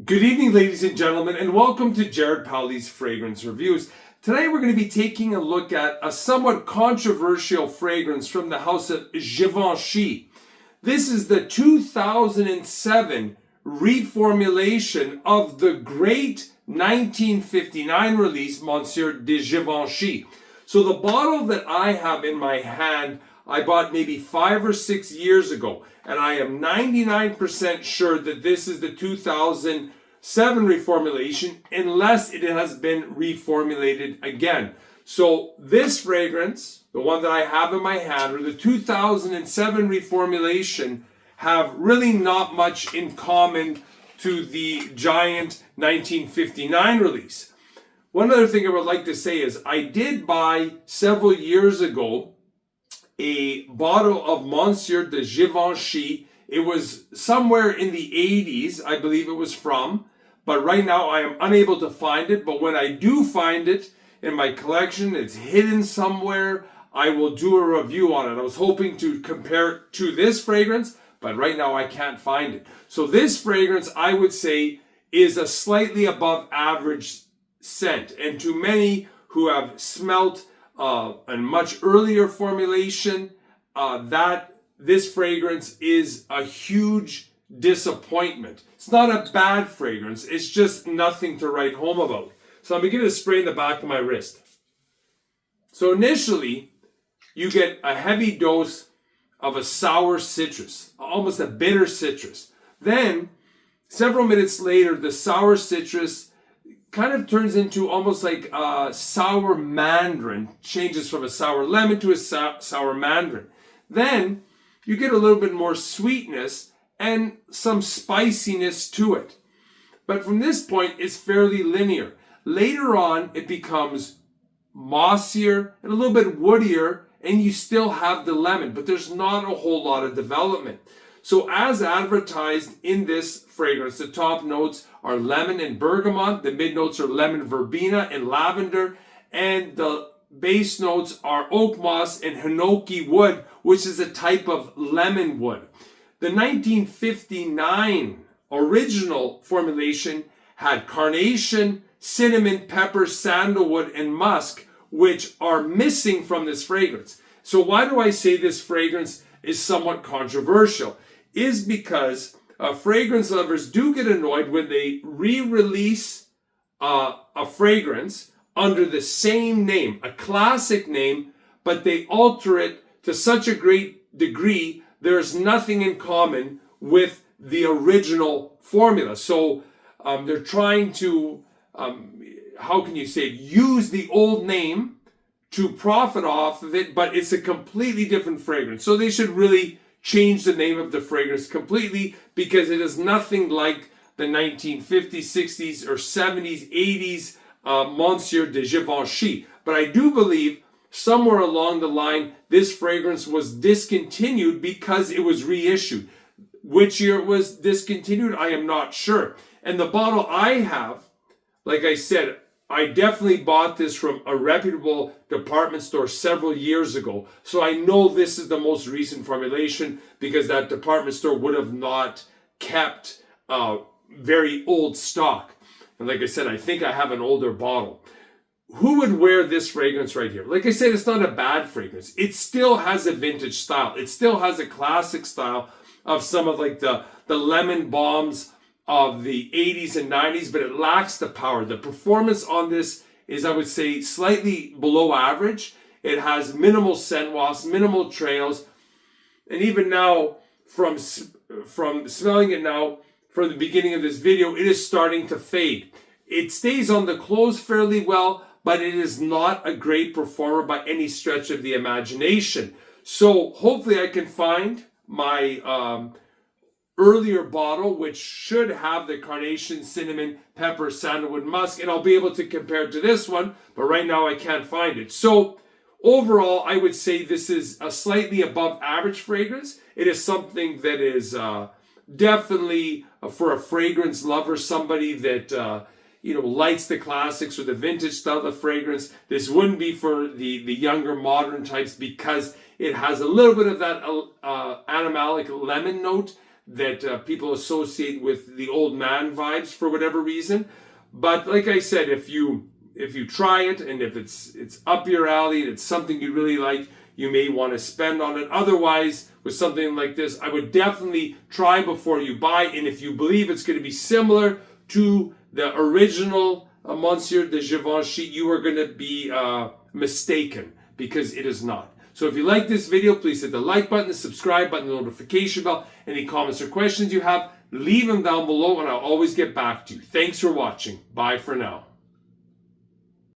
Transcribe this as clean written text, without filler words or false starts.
Good evening, ladies and gentlemen, and welcome to Jared Powley's Fragrance Reviews. Today we're going to be taking a look at a somewhat controversial fragrance from the house of Givenchy. This is the 2007 reformulation of the great 1959 release, Monsieur De Givenchy. So the bottle that I have in my hand, I bought maybe 5 or 6 years ago, and I am 99% sure that this is the 2007 reformulation, unless it has been reformulated again. So this fragrance, the one that I have in my hand, or the 2007 reformulation, have really not much in common to the giant 1959 release. One other thing I would like to say is I did buy several years ago a bottle of Monsieur De Givenchy. It was somewhere in the 80s, I believe it was from, but right now I am unable to find it. But when I do find it in my collection, it's hidden somewhere, I will do a review on it. I was hoping to compare it to this fragrance, but right now I can't find it. So this fragrance, I would say, is a slightly above average scent. And to many who have smelt a much earlier formulation, that this fragrance is a huge disappointment. It's not a bad fragrance, it's just nothing to write home about. So I'm beginning to spray in the back of my wrist. So initially, you get a heavy dose of a sour citrus, almost a bitter citrus. Then, several minutes later, the sour citrus kind of turns into almost like a sour mandarin, changes from a sour lemon to a sour mandarin. Then you get a little bit more sweetness and some spiciness to it. But from this point, it's fairly linear. Later on, it becomes mossier and a little bit woodier, and you still have the lemon, but there's not a whole lot of development. So as advertised in this fragrance, the top notes are lemon and bergamot, the mid notes are lemon verbena and lavender, and the base notes are oak moss and hinoki wood, which is a type of lemon wood. The 1959 original formulation had carnation, cinnamon, pepper, sandalwood, and musk, which are missing from this fragrance. So why do I say this fragrance is somewhat controversial? Is because fragrance lovers do get annoyed when they re-release a fragrance under the same name, a classic name, but they alter it to such a great degree there's nothing in common with the original formula. So they're trying to, how can you say it, use the old name to profit off of it, but it's a completely different fragrance. So they should really change the name of the fragrance completely, because it is nothing like the 1950s, 60s, or 70s, 80s Monsieur De Givenchy. But I do believe somewhere along the line, this fragrance was discontinued because it was reissued. Which year it was discontinued, I am not sure. And the bottle I have, like I said, I definitely bought this from a reputable department store several years ago. So I know this is the most recent formulation, because that department store would have not kept very old stock. And like I said, I think I have an older bottle. Who would wear this fragrance right here? Like I said, it's not a bad fragrance. It still has a vintage style. It still has a classic style of some of like the lemon bombs of the 80s and 90s, but it lacks the power. The performance on this is, I would say, slightly below average. It has minimal scent wafts, minimal trails, and even now, from smelling it now, from the beginning of this video, it is starting to fade. It stays on the clothes fairly well, but it is not a great performer by any stretch of the imagination. So hopefully I can find my earlier bottle, which should have the carnation, cinnamon, pepper, sandalwood, musk, and I'll be able to compare it to this one, but right now I can't find it. So overall, I would say this is a slightly above average fragrance. It is something that is definitely for a fragrance lover, somebody that likes the classics or the vintage style of fragrance. This wouldn't be for the younger modern types, because it has a little bit of that animalic lemon note that people associate with the old man vibes for whatever reason. But like I said, if you try it, and if it's up your alley and it's something you really like, you may want to spend on it. Otherwise, with something like this, I would definitely try before you buy. And if you believe it's going to be similar to the original Monsieur De Givenchy, you are going to be mistaken, because it is not. So if you like this video, please hit the like button, the subscribe button, the notification bell. Any comments or questions you have, leave them down below and I'll always get back to you. Thanks for watching. Bye for now.